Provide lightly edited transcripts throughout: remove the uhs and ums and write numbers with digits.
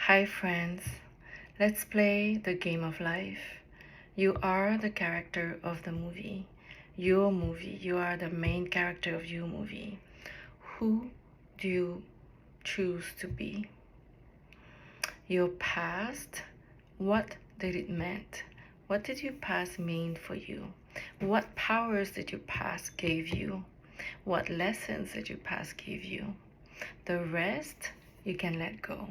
Hi, friends. Let's play the game of life. You are the character of the movie. Your movie. You are the main character of your movie. Who do you choose to be? Your past. What did it mean? What did your past mean for you? What powers did your past give you? What lessons did your past give you? The rest you can let go.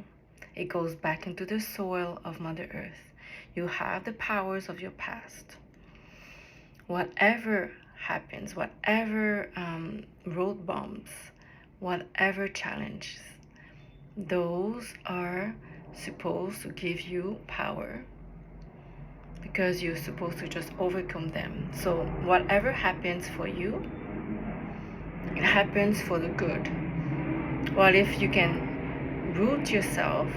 It goes back into the soil of Mother Earth. You have the powers of your past. Whatever happens, whatever road bumps, whatever challenges, those are supposed to give you power because you're supposed to just overcome them. So whatever happens for you, it happens for the good. Well, if you can root yourself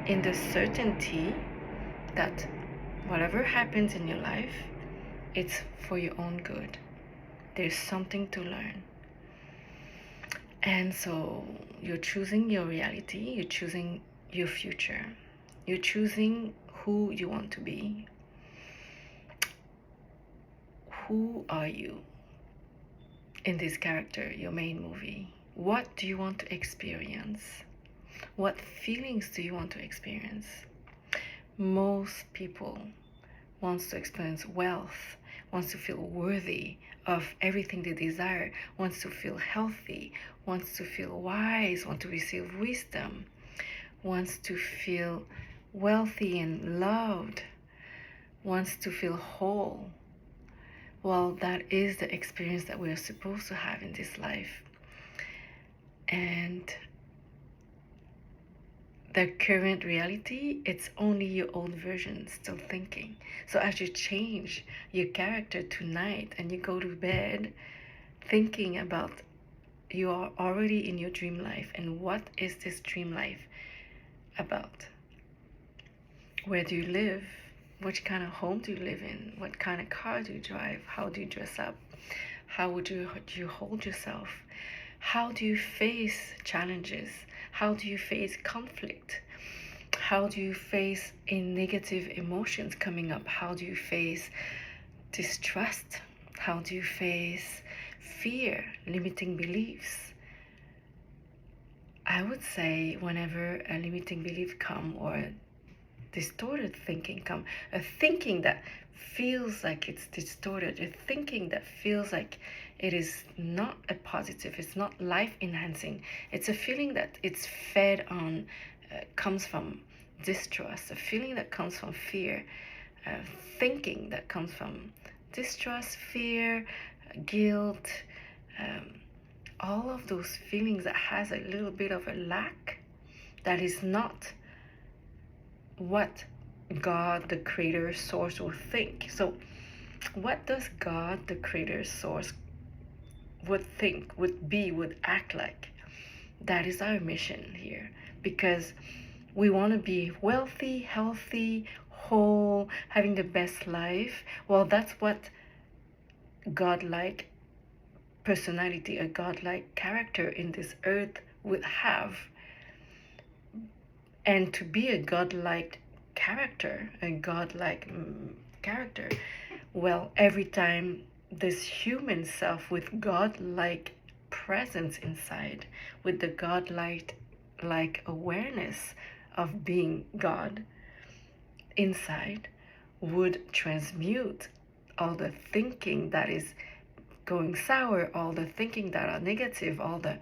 in the certainty that whatever happens in your life, it's for your own good. There's something to learn. And so you're choosing your reality, you're choosing your future, you're choosing who you want to be. Who are you in this character, your main movie? What do you want to experience? What feelings do you want to experience? Most people wants to experience wealth, wants to feel worthy of everything they desire, wants to feel healthy, wants to feel wise, wants to receive wisdom, wants to feel wealthy and loved, wants to feel whole. Well, that is the experience that we are supposed to have in this life. And the current reality, it's only your old version still thinking. So as you change your character tonight and you go to bed thinking about you are already in your dream life, and what is this dream life about? Where do you live? Which kind of home do you live in? What kind of car do you drive? How do you dress up? How would you hold yourself? How do you face challenges? How do you face conflict? How do you face a negative emotions coming up? How do you face distrust? How do you face fear, limiting beliefs? I would say whenever a limiting belief come or distorted thinking come, a thinking that feels like it's distorted, a thinking that feels like it is not a positive, it's not life enhancing, it's a feeling that it's fed on, comes from distrust, a feeling that comes from fear, thinking that comes from distrust, fear, guilt, all of those feelings that has a little bit of a lack, that is not what God, the creator source, will think. So what does God, the creator source, would think, would be, would act like? That is our mission here, because we want to be wealthy, healthy, whole, having the best life. Well, that's what godlike personality, a godlike character in this earth would have. And to be a godlike character, well, every time this human self with godlike presence inside, with the godlike awareness of being God inside, would transmute all the thinking that is going sour, all the thinking that are negative, all the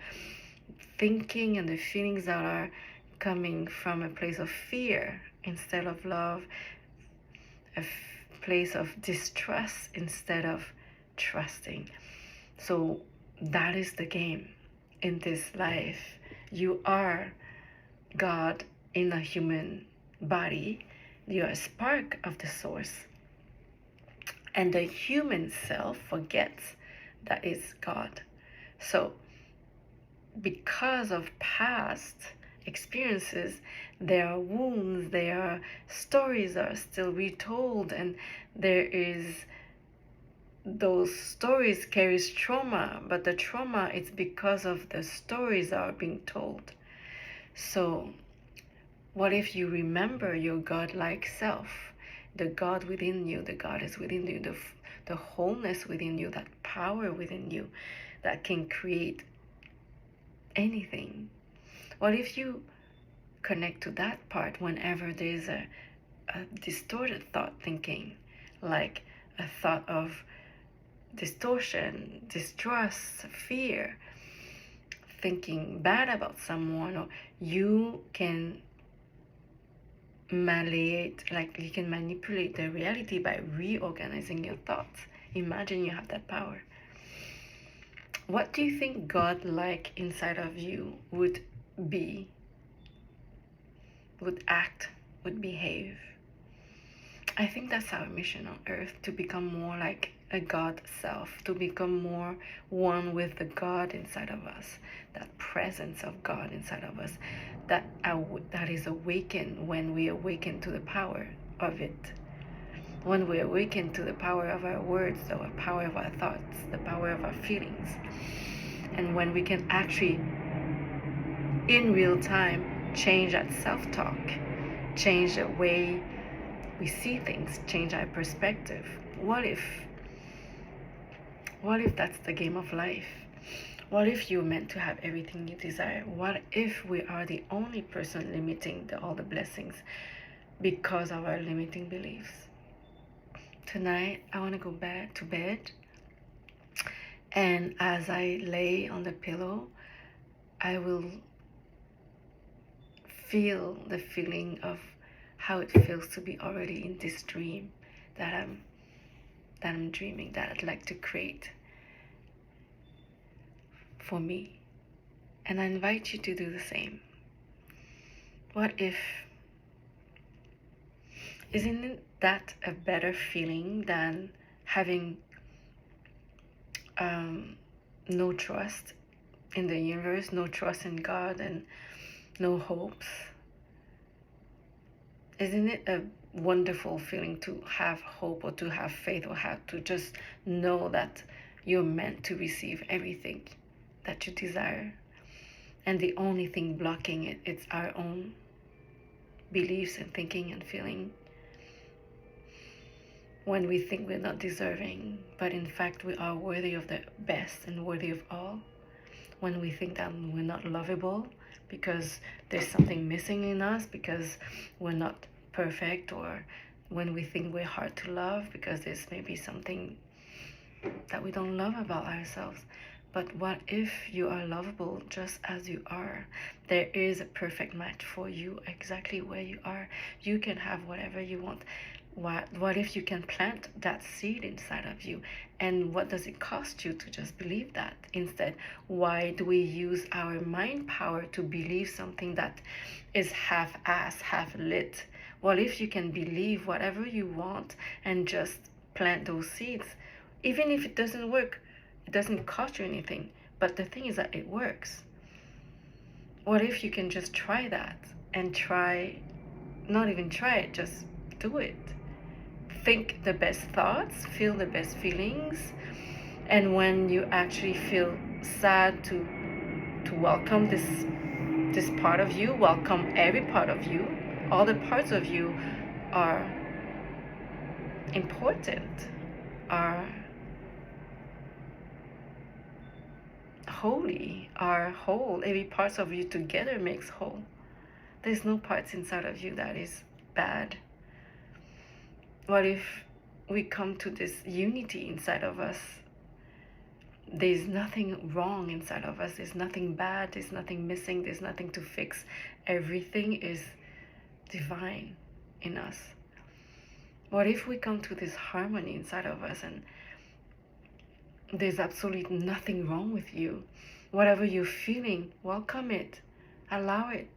thinking and the feelings that are coming from a place of fear instead of love, a place of distrust instead of trusting. So that is the game in this life. You are God in a human body. You are a spark of the source. And the human self forgets that it's God. So because of past experiences, there are wounds, there are stories that are still retold, and there is those stories carries trauma, but the trauma is because of the stories that are being told. So What if you remember your God-like self, the God within you, the God is within you, the wholeness within you, that power within you that can create anything? What if you connect to that part whenever there's a distorted thought thinking, like a thought of distortion, distrust, fear, thinking bad about someone, or you can you can manipulate the reality by reorganizing your thoughts. Imagine you have that power. What do you think God like inside of you would be, would act, would behave? I think that's our mission on earth, to become more like a God self, to become more one with the God inside of us, that presence of God inside of us, that is awakened when we awaken to the power of it. When we awaken to the power of our words, the power of our thoughts, the power of our feelings, and when we can actually, in real time, change that self-talk, change the way we see things, change our perspective. What if that's the game of life? What if you're meant to have everything you desire? What if we are the only person limiting all the blessings because of our limiting beliefs? Tonight, I want to go back to bed, and as I lay on the pillow, I will feel the feeling of how it feels to be already in this dream that I'm dreaming, that I'd like to create for me. And I invite you to do the same. What if, isn't that a better feeling than having no trust in the universe, no trust in God, and no hopes? Isn't it a wonderful feeling to have hope, or to have faith, or have to just know that you're meant to receive everything that you desire? And the only thing blocking it, it's our own beliefs and thinking and feeling. When we think we're not deserving, but in fact we are worthy of the best and worthy of all. When we think that we're not lovable because there's something missing in us, because we're not perfect, or when we think we're hard to love because there's maybe something that we don't love about ourselves. But what if you are lovable just as you are? There is a perfect match for you exactly where you are. You can have whatever you want. What if you can plant that seed inside of you? And what does it cost you to just believe that? Instead, why do we use our mind power to believe something that is half-assed, half-lit? What if you can believe whatever you want and just plant those seeds? Even if it doesn't work, it doesn't cost you anything. But the thing is that it works. What if you can just try that, and not even try it, just do it? Think the best thoughts, feel the best feelings, and when you actually feel sad, to welcome this part of you, welcome every part of you. All the parts of you are important, are holy, are whole. Every part of you together makes whole. There's no parts inside of you that is bad. What if we come to this unity inside of us? There's nothing wrong inside of us. There's nothing bad. There's nothing missing. There's nothing to fix. Everything is divine in us. What if we come to this harmony inside of us, and there's absolutely nothing wrong with you? Whatever you're feeling, welcome it. Allow it.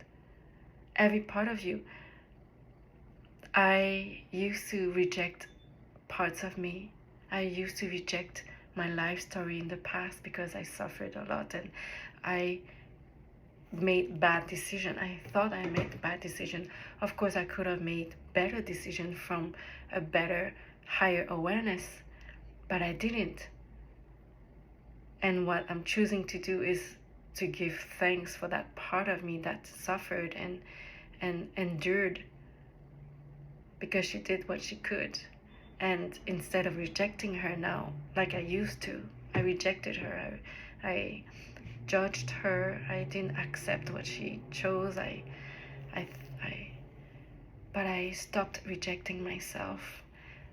Every part of you. I used to reject parts of me. I used to reject my life story in the past because I suffered a lot, and I made bad decisions. I thought I made bad decisions. Of course, I could have made better decisions from a better, higher awareness, but I didn't. And what I'm choosing to do is to give thanks for that part of me that suffered, and and endured because she did what she could. And instead of rejecting her now, like I used to, I rejected her. I judged her. I didn't accept what she chose. I, but I stopped rejecting myself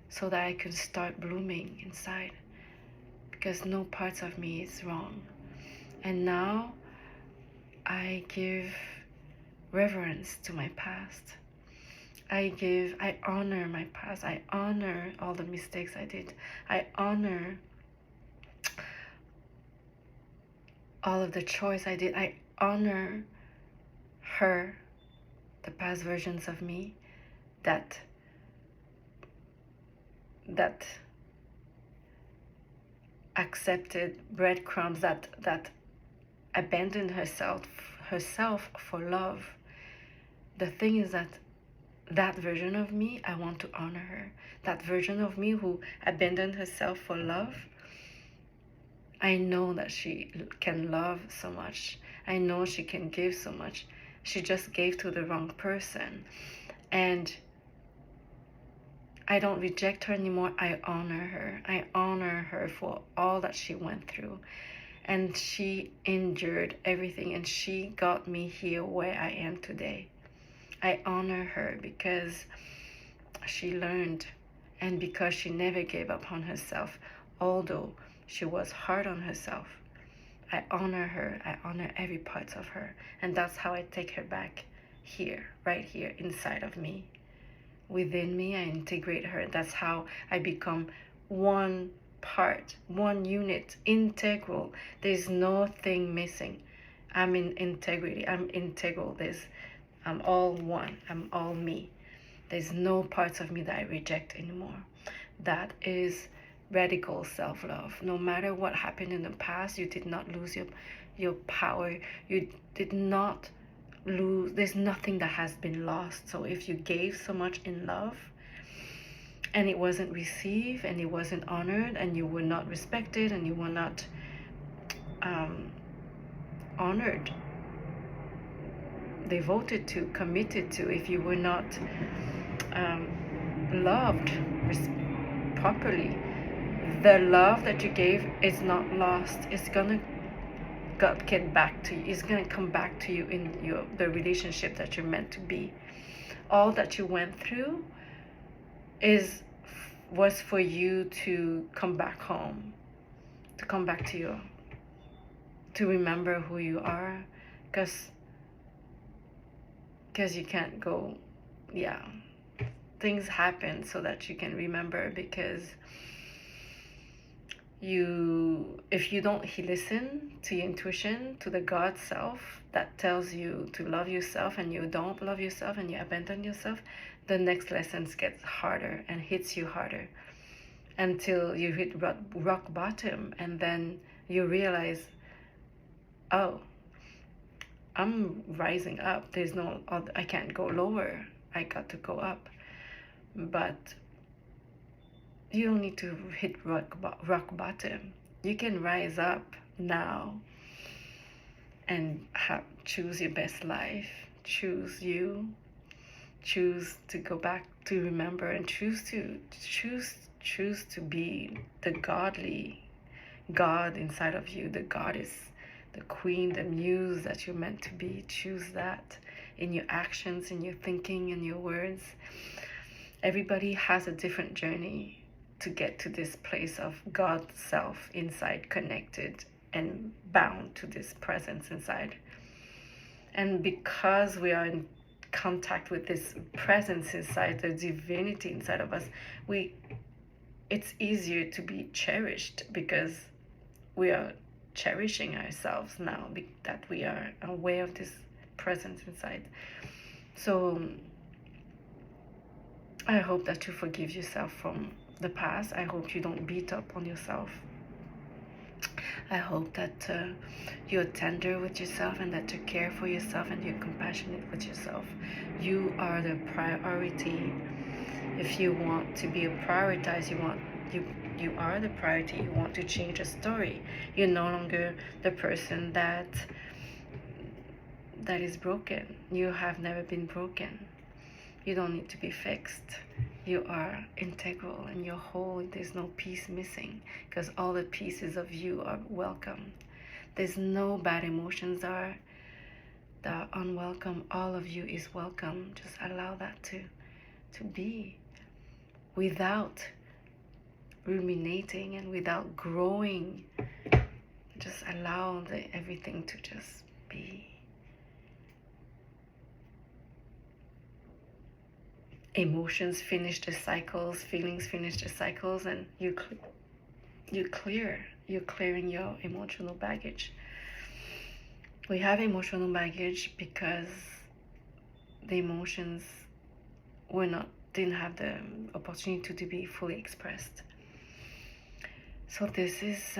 so that I could start blooming inside, because no parts of me is wrong. And now I give reverence to my past. I honor my past. I honor all the mistakes I did. I honor all of the choice I did. I honor her, the past versions of me that accepted breadcrumbs, that abandoned herself for love. The thing is that version of me, I want to honor her. That version of me who abandoned herself for love, I know that she can love so much. I know she can give so much. She just gave to the wrong person. And I don't reject her anymore. I honor her. I honor her for all that she went through. And she endured everything, and she got me here where I am today. I honor her because she learned, and because she never gave up on herself, although she was hard on herself. I honor her. I honor every part of her. And that's how I take her back here, right here inside of me. Within me, I integrate her. That's how I become one part, one unit, integral. There's nothing missing. I'm in integrity. I'm integral. I'm all one. I'm all me. There's no parts of me that I reject anymore. That is radical self-love. No matter what happened in the past, you did not lose your power. You did not lose. There's nothing that has been lost. So if you gave so much in love and it wasn't received and it wasn't honored and you were not respected and you were not honored, devoted to, committed to, if you were not loved properly, the love that you gave is not lost. It's gonna get back to you. It's gonna come back to you in the relationship that you're meant to be. All that you went through was for you to come back home, to come back to you, to remember who you are, because you can't go, things happen so that you can remember, because if you don't listen to your intuition, to the God self that tells you to love yourself, and you don't love yourself and you abandon yourself, the next lessons gets harder and hits you harder until you hit rock bottom, and then you realize, oh, I'm rising up. There's no, I can't go lower. I got to go up. But you don't need to hit rock bottom. You can rise up now and choose your best life. Choose you. Choose to go back to remember, and choose to be the godly God inside of you, the goddess, the queen, the muse that you're meant to be. Choose that in your actions, in your thinking, in your words. Everybody has a different journey to get to this place of God self inside, connected and bound to this presence inside. And because we are in contact with this presence inside, the divinity inside of us, it's easier to be cherished, because we are cherishing ourselves now that we are aware of this presence inside. So I hope that you forgive yourself from the past. I hope you don't beat up on yourself. I hope that you're tender with yourself, and that you care for yourself, and you're compassionate with yourself. You are the priority. If you want to be prioritized, you are the priority. You want to change a story. You're no longer the person that that is broken. You have never been broken. You don't need to be fixed. You are integral and you're whole. There's no piece missing because all the pieces of you are welcome. There's no bad emotions that are unwelcome. All of you is welcome. Just allow that to be without ruminating and without growing. Just allow everything to just be. Emotions finish the cycles, feelings finish the cycles, and you're clearing your emotional baggage. We have emotional baggage because the emotions didn't have the opportunity to be fully expressed. So this is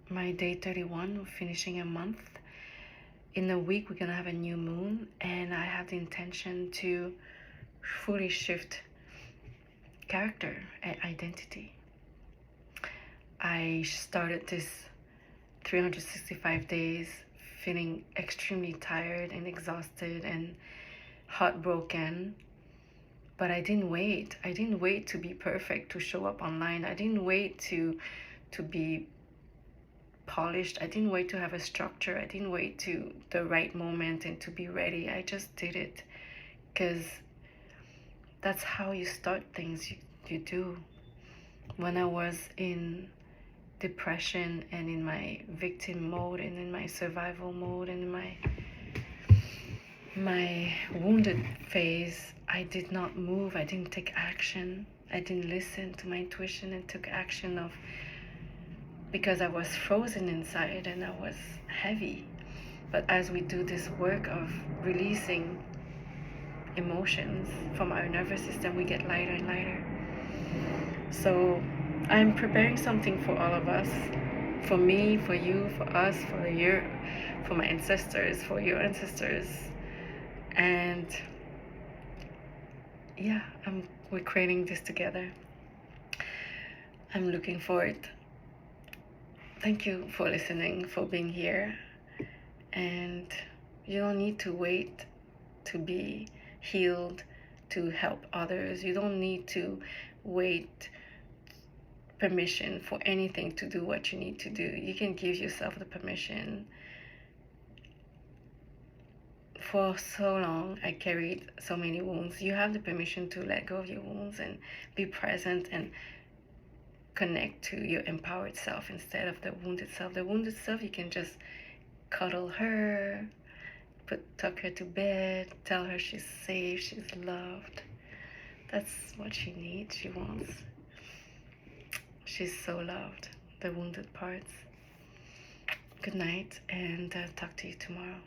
my day 31, finishing a month. In a week we're gonna have a new moon, and I have the intention to fully shift character and identity. I started this 365 days feeling extremely tired and exhausted and heartbroken, but I didn't wait. I didn't wait to be perfect to show up online. I didn't wait to be polished. I didn't wait to have a structure. I didn't wait to the right moment and to be ready. I just did it because that's how you start things. You do. When I was in depression and in my victim mode and in my survival mode and in my wounded phase, I did not move. I didn't take action. I didn't listen to my intuition and took action because I was frozen inside and I was heavy. But as we do this work of releasing emotions from our nervous system, we get lighter and lighter. So I'm preparing something for all of us, for me, for you, for us, for my ancestors, for your ancestors. And yeah, we're creating this together. I'm looking forward. Thank you for listening, for being here. And you don't need to wait to be healed to help others. You don't need to wait permission for anything to do what you need to do. You can give yourself the permission. For so long, I carried so many wounds. You have the permission to let go of your wounds and be present and connect to your empowered self instead of the wounded self. The wounded self, you can just cuddle her, tuck her to bed, tell her she's safe, she's loved. That's what she needs, she wants. She's so loved, the wounded parts. Good night, and talk to you tomorrow.